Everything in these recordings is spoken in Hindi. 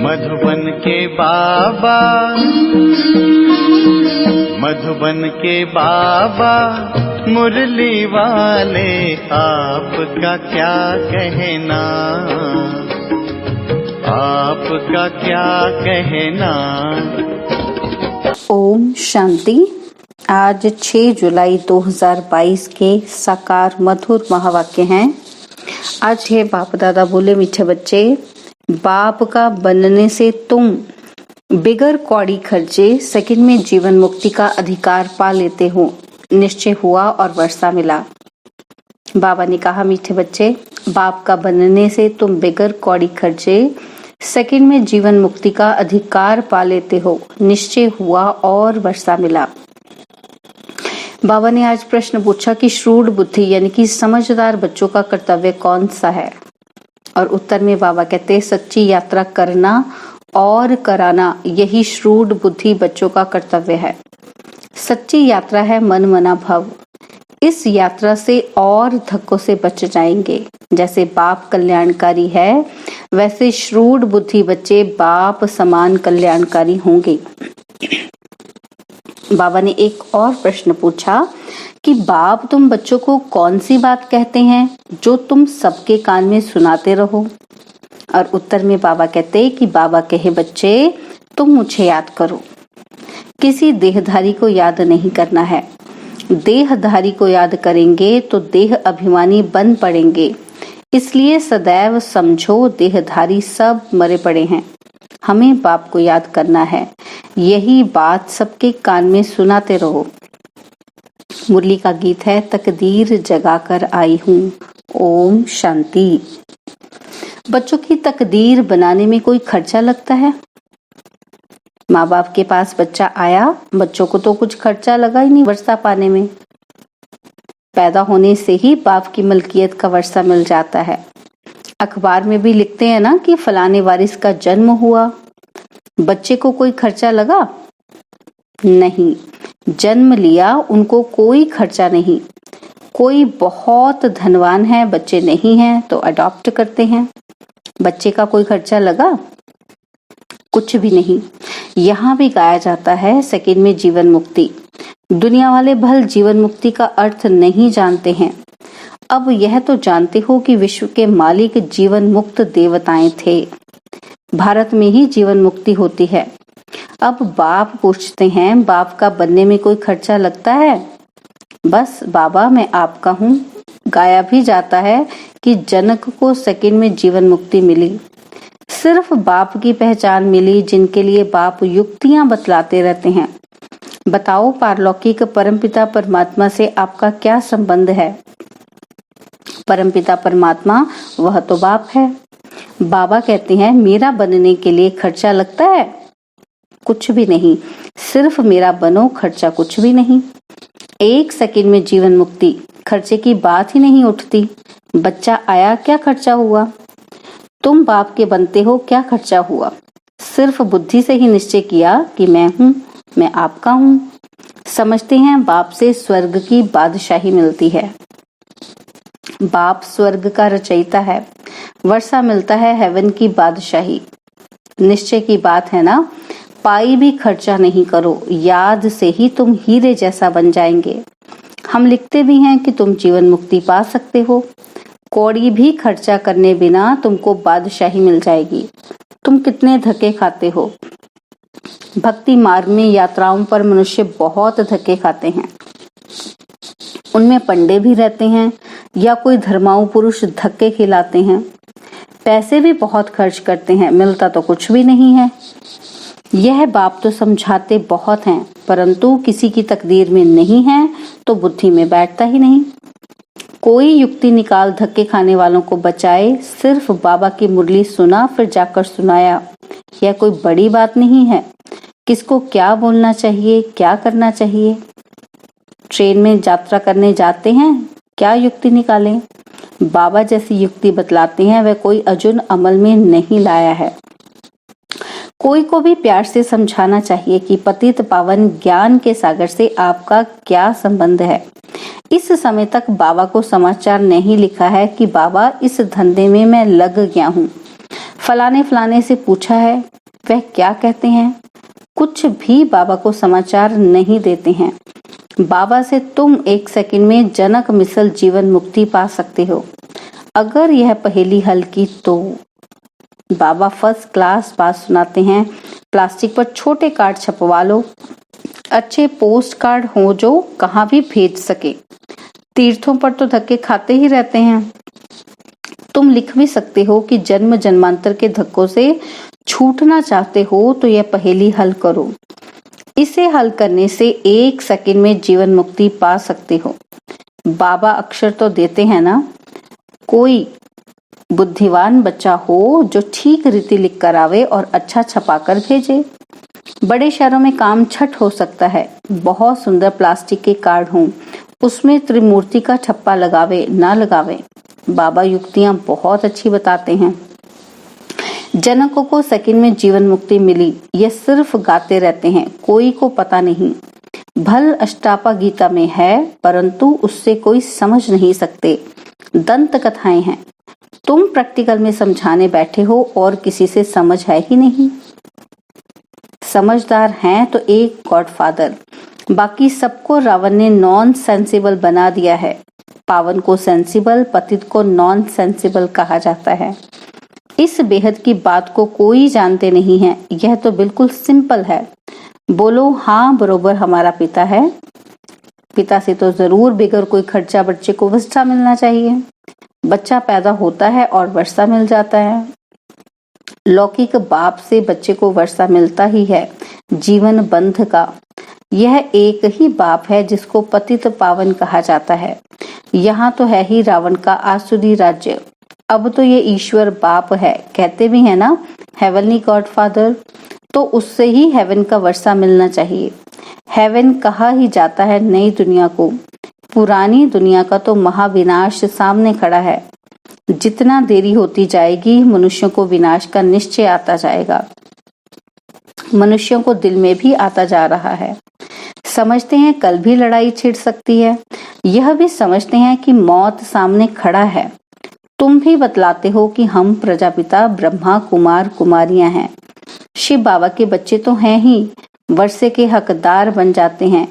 मधुबन के बाबा, मधुबन के बाबा मुरली वाले, आपका क्या कहना, आपका क्या कहना। ओम शांति। आज 6 जुलाई 2022 के साकार मधुर महावाक्य हैं। आज है बाप दादा बोले, मीठे बच्चे, बाप का बनने से तुम बिगर कौड़ी खर्चे सेकंड में जीवन मुक्ति का अधिकार पा लेते हो। निश्चय हुआ और वर्षा मिला। बाबा ने कहा, मीठे बच्चे, बाप का बनने से तुम बिगर कौड़ी खर्चे सेकंड में जीवन मुक्ति का अधिकार पा लेते हो। निश्चय हुआ और वर्षा मिला। बाबा ने आज प्रश्न पूछा कि श्रूड बुद्धि यानी कि समझदार बच्चों का कर्तव्य कौन सा है, और उत्तर में बाबा कहते, सच्ची यात्रा करना और कराना, यही श्रूड बुद्धि बच्चों का कर्तव्य है। सच्ची यात्रा है मन मना भव। इस यात्रा से और धक्कों से बच जाएंगे। जैसे बाप कल्याणकारी है, वैसे श्रूड बुद्धि बच्चे बाप समान कल्याणकारी होंगे। बाबा ने एक और प्रश्न पूछा कि बाप तुम बच्चों को कौन सी बात कहते हैं जो तुम सबके कान में सुनाते रहो, और उत्तर में बाबा कहते कि बाबा कहे, बच्चे तुम मुझे याद करो। किसी देहधारी को याद नहीं करना है। देहधारी को याद करेंगे तो देह अभिमानी बन पड़ेंगे। इसलिए सदैव समझो, देहधारी सब मरे पड़े हैं। हमें बाप को याद करना है। यही बात सबके कान में सुनाते रहो। मुरली का गीत है, तकदीर जगाकर आई हूँ। ओम शांति। बच्चों की तकदीर बनाने में कोई खर्चा लगता है? माँ बाप के पास बच्चा आया, बच्चों को तो कुछ खर्चा लगा ही नहीं वर्षा पाने में। पैदा होने से ही बाप की मलकियत का वर्षा मिल जाता है। अखबार में भी लिखते हैं ना कि फलाने वारिस का जन्म हुआ। बच्चे को कोई खर्चा लगा? नहीं। जन्म लिया, उनको कोई खर्चा नहीं। कोई बहुत धनवान है, बच्चे नहीं हैं तो अडॉप्ट करते हैं। बच्चे का कोई खर्चा लगा? कुछ भी नहीं। यहाँ भी गाया जाता है सेकंड में जीवन मुक्ति। दुनिया वाले भल जीवन मुक्ति का अर्थ नहीं जानते हैं। अब यह तो जानते हो कि विश्व के मालिक जीवन मुक्त देवताएं थे। भारत में ही जीवन मुक्ति होती है। अब बाप पूछते हैं, बाप का बनने में कोई खर्चा लगता है? बस बाबा मैं आपका हूँ। गाया भी जाता है कि जनक को सेकंड में जीवन मुक्ति मिली। सिर्फ बाप की पहचान मिली जिनके लिए बाप युक्तियां बतलाते रहते हैं। बताओ, पारलौकिक परमपिता परमात्मा से आपका क्या संबंध है? परमपिता परमात्मा वह तो बाप है। बाबा कहते हैं, मेरा बनने के लिए खर्चा लगता है? कुछ भी नहीं। सिर्फ मेरा बनो, खर्चा कुछ भी नहीं। 1 सेकंड में जीवन मुक्ति, खर्चे की बात ही नहीं उठती। बच्चा आया, क्या खर्चा हुआ? तुम बाप के बनते हो, क्या खर्चा हुआ? सिर्फ बुद्धि से ही निश्चय किया कि मैं हूँ, मैं आपका हूँ। समझते हैं बाप से स्वर्ग की बादशाही मिलती है। बाप स्वर्ग का रचयिता है। वर्षा मिलता है हेवन की बादशाही। निश्चय की बात है ना। पाई भी खर्चा नहीं करो, याद से ही तुम हीरे जैसा बन जाएंगे। हम लिखते भी हैं कि तुम जीवन मुक्ति पा सकते हो। कौड़ी भी खर्चा करने बिना तुमको बादशाही मिल जाएगी। तुम कितने धक्के खाते हो। भक्ति मार्ग में यात्राओं पर मनुष्य बहुत धक्के खाते हैं। उनमें पंडे भी रहते हैं या कोई धर्माऊ पुरुष धक्के खिलाते हैं। पैसे भी बहुत खर्च करते हैं, मिलता तो कुछ भी नहीं है। यह बाप तो समझाते बहुत हैं, परंतु किसी की तकदीर में नहीं है तो बुद्धि में बैठता ही नहीं। कोई युक्ति निकाल धक्के खाने वालों को बचाए। सिर्फ बाबा की मुरली सुना फिर जाकर सुनाया, यह कोई बड़ी बात नहीं है। किसको क्या बोलना चाहिए, क्या करना चाहिए। ट्रेन में यात्रा करने जाते हैं, क्या युक्ति निकालें? बाबा जैसी युक्ति बतलाते हैं, वह कोई अजुन अमल में नहीं लाया है। कोई को भी प्यार से समझाना चाहिए कि पतित पावन ज्ञान के सागर से आपका क्या संबंध है। इस समय तक बाबा को समाचार नहीं लिखा है कि बाबा इस धंधे में मैं लग गया हूँ। फलाने फलाने से पूछा है, वह क्या कहते हैं। कुछ भी बाबा को समाचार नहीं देते हैं। बाबा से तुम 1 सेकंड में जनक मिसल जीवन मुक्ति पा सकते हो। अगर यह पहेली हल की तो बाबा फर्स्ट क्लास बात सुनाते हैं। प्लास्टिक पर छोटे कार्ड छपवा लो, अच्छे पोस्ट कार्ड हो जो कहाँ भी भेज सके। तीर्थों पर तो धक्के खाते ही रहते हैं। तुम लिख भी सकते हो कि जन्म जन्मांतर के धक्कों से छूटना चाहते हो तो यह पहेली हल करो। इसे हल करने से 1 सेकंड में जीवन मुक्ति पा सकते हो। बाबा अक्षर तो देते हैं ना। कोई बुद्धिमान बच्चा हो जो ठीक रीति लिख कर आवे और अच्छा छपा कर भेजे। बड़े शहरों में काम छठ हो सकता है। बहुत सुंदर प्लास्टिक के कार्ड हों, उसमें त्रिमूर्ति का ठप्पा लगावे ना लगावे। बाबा युक्तियां बहुत अच्छी बताते हैं। जनकों को सेकंड में जीवन मुक्ति मिली, ये सिर्फ गाते रहते हैं, कोई को पता नहीं। भल अष्टापा गीता में है, परंतु उससे कोई समझ नहीं सकते। दंत कथाएं हैं। तुम प्रैक्टिकल में समझाने बैठे हो और किसी से समझ है ही नहीं। समझदार हैं तो एक गॉडफादर, बाकी सबको रावण ने नॉन सेंसिबल बना दिया है। पावन को सेंसिबल, पतित को नॉन सेंसिबल कहा जाता है। इस बेहद की बात को कोई जानते नहीं है। यह तो बिल्कुल सिंपल है। बोलो हाँ बरोबर हमारा पिता है। पिता से तो जरूर बेगर कोई खर्चा बच्चे को वर्षा मिलना चाहिए। बच्चा पैदा होता है और वर्षा मिल जाता है। लौकिक बाप से बच्चे को वर्षा मिलता ही है, जीवन बंध का। यह एक ही बाप है जिसको पतित पावन कहा जाता है। यहाँ तो है ही रावण का आसुरी राज्य। अब तो ये ईश्वर बाप है, कहते भी है ना, हेवनली गॉडफादर। तो उससे ही हेवन का वर्षा मिलना चाहिए। हेवन कहा ही जाता है नई दुनिया को। पुरानी दुनिया का तो महाविनाश सामने खड़ा है। जितना देरी होती जाएगी मनुष्यों को विनाश का निश्चय आता जाएगा। मनुष्यों को दिल में भी आता जा रहा है। समझते हैं कल भी लड़ाई छिड़ सकती है। यह भी समझते हैं कि मौत सामने खड़ा है। तुम भी बतलाते हो कि हम प्रजापिता ब्रह्मा कुमार कुमारियां हैं। शिव बाबा के बच्चे तो हैं ही, वर्षे के हकदार बन जाते हैं।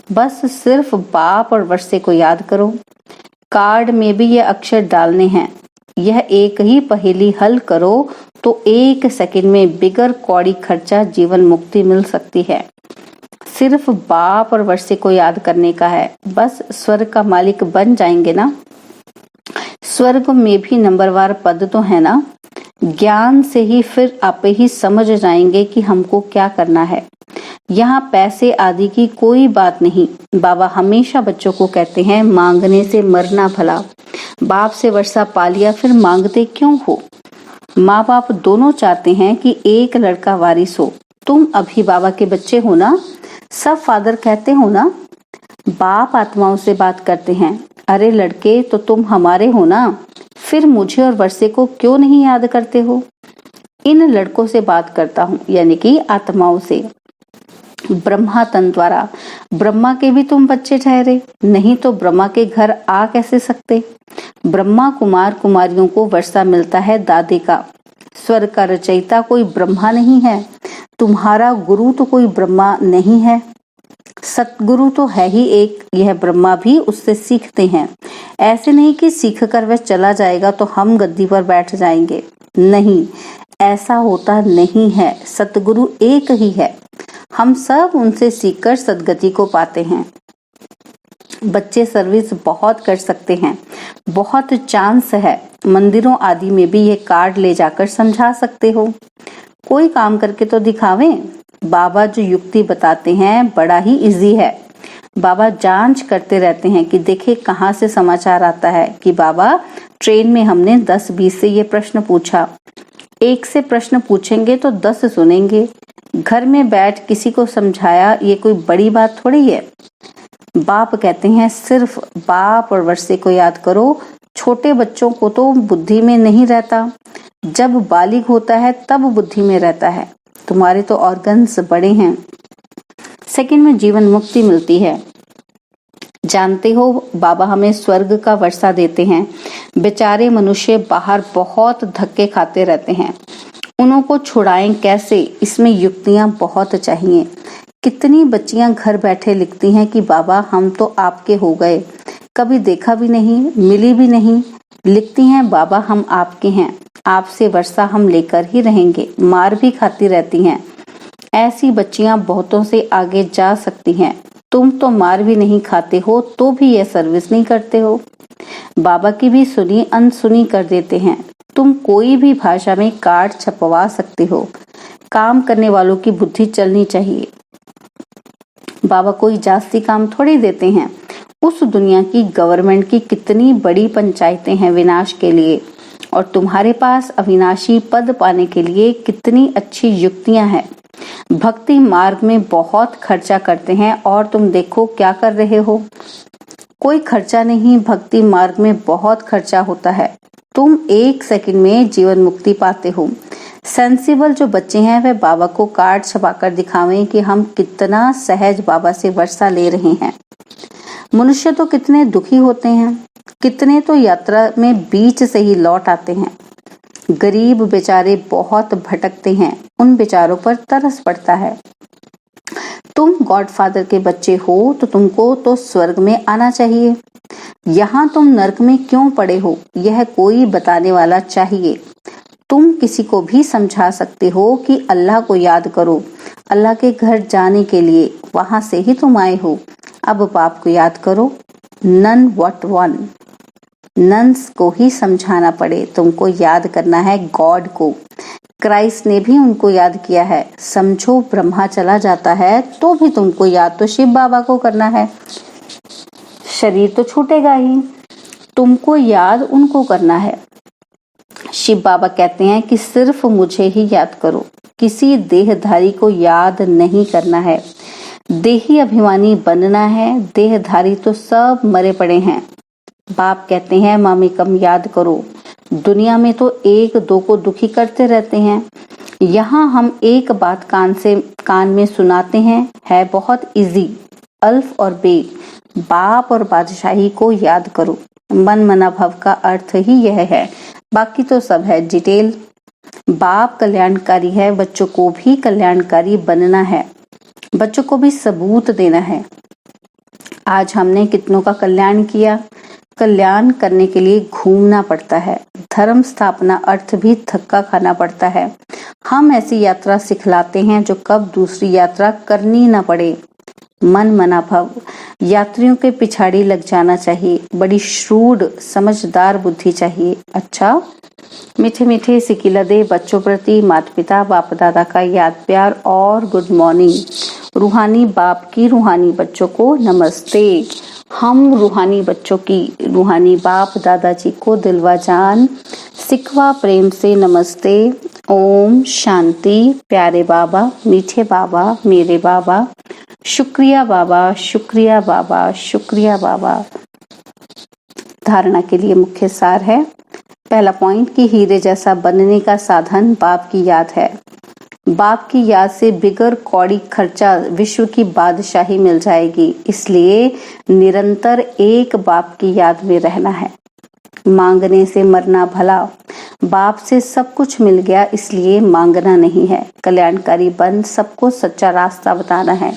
बस सिर्फ बाप और वर्षे को याद करो। कार्ड में भी ये अक्षर डालने हैं। यह एक ही पहेली हल करो तो 1 सेकंड में बिगर कौड़ी खर्चा जीवन मुक्ति मिल सकती है। सिर्फ बाप और वर्षे को याद करने का है। बस स्वर्ग का मालिक बन जाएंगे ना। स्वर्ग में भी नंबरवार पद तो है ना। ज्ञान से ही फिर आप ही समझ जाएंगे कि हमको क्या करना है। यहाँ पैसे आदि की कोई बात नहीं। बाबा हमेशा बच्चों को कहते हैं मांगने से मरना भला। बाप से वर्षा पा लिया फिर मांगते क्यों हो। माँ बाप दोनों चाहते हैं कि एक लड़का वारिस हो। तुम अभी बाबा के बच्चे हो ना, सब फादर कहते हो ना। बाप आत्माओं से बात करते हैं, अरे लड़के तो तुम हमारे हो ना, फिर मुझे और वर्षे को क्यों नहीं याद करते हो। इन लड़कों से बात करता हूँ, यानी कि आत्माओं से। ब्रह्मा तन द्वारा ब्रह्मा के भी तुम बच्चे ठहरे, नहीं तो ब्रह्मा के घर आ कैसे सकते। ब्रह्मा कुमार कुमारियों को वर्षा मिलता है दादे का। स्वर्ग का रचयिता कोई ब्रह्मा नहीं है। तुम्हारा गुरु तो कोई ब्रह्मा नहीं है। सतगुरु तो है ही एक, यह ब्रह्मा भी उससे सीखते हैं। ऐसे नहीं कि सीख कर वह चला जाएगा तो हम गद्दी पर बैठ जाएंगे। नहीं, ऐसा होता नहीं है। सतगुरु एक ही है। हम सब उनसे सीखकर सदगति को पाते हैं। बच्चे सर्विस बहुत कर सकते हैं, बहुत चांस है। मंदिरों आदि में भी ये कार्ड ले जाकर समझा सकते हो। कोई काम करके तो दिखावें। बाबा जो युक्ति बताते हैं बड़ा ही इजी है। बाबा जांच करते रहते हैं कि देखे कहाँ से समाचार आता है कि बाबा ट्रेन में हमने 10-20 से ये प्रश्न पूछा। एक से प्रश्न पूछेंगे तो 10 सुनेंगे। घर में बैठ किसी को समझाया, ये कोई बड़ी बात थोड़ी है। बाप कहते हैं सिर्फ बाप और वर्षे को याद करो। छोटे बच्चों को तो बुद्धि में नहीं रहता, जब बालिग होता है तब बुद्धि में रहता है। तुम्हारे तो ऑर्गन्स बड़े हैं। सेकंड में जीवन मुक्ति मिलती है। जानते हो बाबा हमें स्वर्ग का वर्षा देते हैं। बेचारे मनुष्य बाहर बहुत धक्के खाते रहते हैं। उनको छुड़ाएं कैसे, इसमें युक्तियां बहुत चाहिए। कितनी बच्चियां घर बैठे लिखती हैं कि बाबा हम तो आपके हो गए, कभी देखा भी नहीं, मिली भी नहीं। लिखती हैं बाबा हम आपके हैं, आपसे वर्षा हम लेकर ही रहेंगे, मार भी खाती रहती हैं। ऐसी बच्चियां बहुतों से आगे जा सकती हैं। तुम तो मार भी नहीं खाते हो तो भी यह सर्विस नहीं करते हो। बाबा की भी सुनी अनसुनी कर देते हैं। तुम कोई भी भाषा में कार्ड छपवा सकते हो, काम करने वालों की बुद्धि चलनी चाहिए। बाबा कोई जास्ती काम थोड़ी देते हैं। उस दुनिया की गवर्नमेंट की कितनी बड़ी पंचायतें हैं विनाश के लिए, और तुम्हारे पास अविनाशी पद पाने के लिए कितनी अच्छी युक्तियां हैं। भक्ति मार्ग में बहुत खर्चा करते हैं और तुम देखो क्या कर रहे हो। कोई खर्चा नहीं, भक्ति मार्ग में बहुत खर्चा होता है। तुम 1 सेकंड में जीवन मुक्ति पाते हो। सेंसिबल जो बच्चे हैं वे बाबा को कार्ड छपाकर दिखावें कि हम कितना सहज बाबा से वर्षा ले रहे हैं। मनुष्य तो कितने दुखी होते हैं, कितने तो यात्रा में बीच से ही लौट आते हैं। गरीब बेचारे बहुत भटकते हैं, उन बेचारों पर तरस पड़ता है। तुम गॉडफादर के बच्चे हो तो तुमको तो स्वर्ग में आना चाहिए। यहाँ तुम नरक में क्यों पड़े हो, यह कोई बताने वाला चाहिए। तुम किसी को भी समझा सकते हो कि अल्लाह को याद करो, अल्लाह के घर जाने के लिए, वहां से ही तुम आए हो। अब बाप को याद करो। नन व्हाट वन, नन्स को ही समझाना पड़े, तुमको याद करना है गॉड को। क्राइस्ट ने भी उनको याद किया है। समझो ब्रह्मा चला जाता है तो भी तुमको याद तो शिव बाबा को करना है। शरीर तो छूटेगा ही, तुमको याद उनको करना है। शिव बाबा कहते हैं कि सिर्फ मुझे ही याद करो, किसी देहधारी को याद नहीं करना है। देही अभिमानी बनना है, देहधारी तो सब मरे पड़े हैं। बाप कहते हैं मामी कम याद करो। दुनिया में तो 1-2 को दुखी करते रहते हैं। यहाँ हम एक बात कान में सुनाते हैं, है बहुत इजी। अल्फ और बे, बाप और बादशाही को याद करो। मन मना भव का अर्थ ही यह है, बाकी तो सब है डिटेल। बाप कल्याणकारी है, बच्चों को भी कल्याणकारी बनना है, बच्चों को भी सबूत देना है। आज हमने कितनों का कल्याण किया। कल्याण करने के लिए घूमना पड़ता है, धर्म स्थापना अर्थ भी धक्का खाना पड़ता है। हम ऐसी यात्रा सिखलाते हैं जो कब दूसरी यात्रा करनी ना पड़े। मन मना भव, यात्रियों के पिछाड़ी लग जाना चाहिए। बड़ी श्रूड समझदार बुद्धि चाहिए। अच्छा, मीठे मीठे सिकिलदे बच्चों प्रति माता पिता बाप दादा का याद प्यार और गुड मॉर्निंग। रूहानी बाप की रूहानी बच्चों को नमस्ते। हम रूहानी बच्चों की रूहानी बाप दादाजी को दिलवा जान सिकवा प्रेम से नमस्ते। ओम शांति। प्यारे बाबा, मीठे बाबा, मेरे बाबा, शुक्रिया बाबा, शुक्रिया बाबा, शुक्रिया बाबा। धारणा के लिए मुख्य सार है। पहला पॉइंट कि हीरे जैसा बनने का साधन बाप की याद है। बाप की याद से बिगर कौड़ी खर्चा विश्व की बादशाही मिल जाएगी। इसलिए निरंतर एक बाप की याद में रहना है। मांगने से मरना भला। बाप से सब कुछ मिल गया, इसलिए मांगना नहीं है। कल्याणकारी बन सबको सच्चा रास्ता बताना है।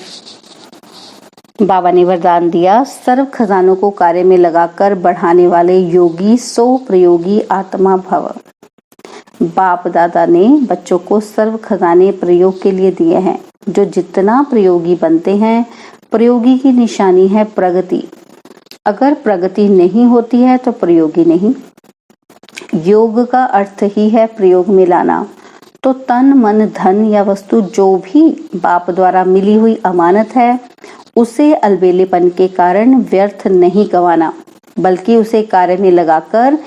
बाबा ने वरदान दिया, सर्व खजानों को कार्य में लगाकर बढ़ाने वाले योगी सो प्रयोगी आत्मा भव। बाप दादा ने बच्चों को सर्व खजाने प्रयोग के लिए दिए हैं। जो जितना प्रयोगी बनते हैं, प्रयोगी की निशानी है प्रगति। अगर प्रगति नहीं होती है तो प्रयोगी नहीं। योग का अर्थ ही है प्रयोग में लाना। तो तन मन धन या वस्तु जो भी बाप द्वारा मिली हुई अमानत है, उसे अलबेलेपन के कारण व्यर्थ नहीं गंवाना, बल्कि उसे कार्य में लगाकर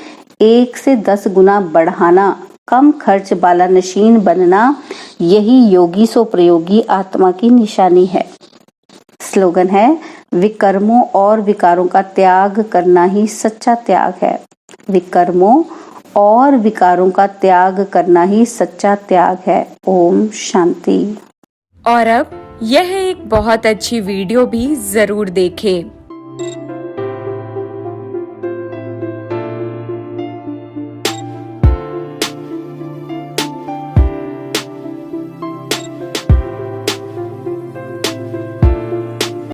1 से 10 गुना बढ़ाना, कम खर्च वाला नशीन बनना, यही योगी सो प्रयोगी आत्मा की निशानी है। स्लोगन है, विकर्मों और विकारों का त्याग करना ही सच्चा त्याग है। विकर्मों और विकारों का त्याग करना ही सच्चा त्याग है। ओम शांति। और अब यह एक बहुत अच्छी वीडियो भी जरूर देखें।